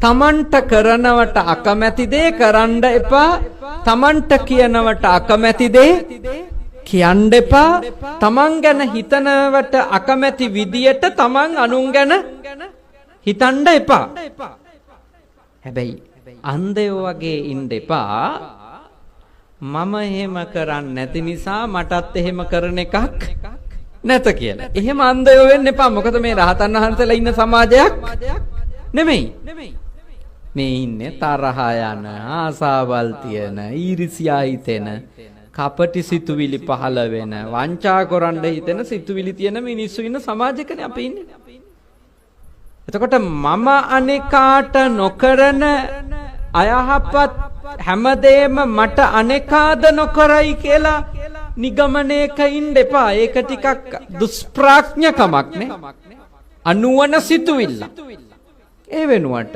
තමන්ට කරනවට අකමැති දේ කරන්න එපා. තමන්ට කියනවට අකමැති දේ කියන්න එපා. තමන් ගැන හිතනවට අකමැති විදියට තමන් අනුන් ගැන හිතන්න එපා. හැබැයි අන්ධයෝ වගේ ඉන්න එපා. මම එහෙම කරන්නේ නැති නිසා මටත් එහෙම කරන එකක් නැත කියලා. එහෙම අන්ධයෝ වෙන්න එපා. මොකද මේ රහතන් වහන්සේලා ඉන්න සමාජයක් නෙමෙයි. මේ ඉන්නේ තරහ යන, ආසාවල් තියෙන, ඊර්ෂ්‍යා හිතෙන, කපටි සිතුවිලි පහළ වෙන, වංචා කරන්න හිතෙන සිතුවිලි තියෙන මිනිස්සු ඉන්න සමාජයකනේ අපි ඉන්නේ. එතකොට මම අනේකාට නොකරන අයහපත් හැමදේම මට අනේකාද නොකරයි කියලා නිගමනයක ඉන්න එපා. ඒක ටිකක් දුෂ්ප්‍රඥකමක් නේ. අනුවන සිතුවිල්ල. ඒ වෙනුවට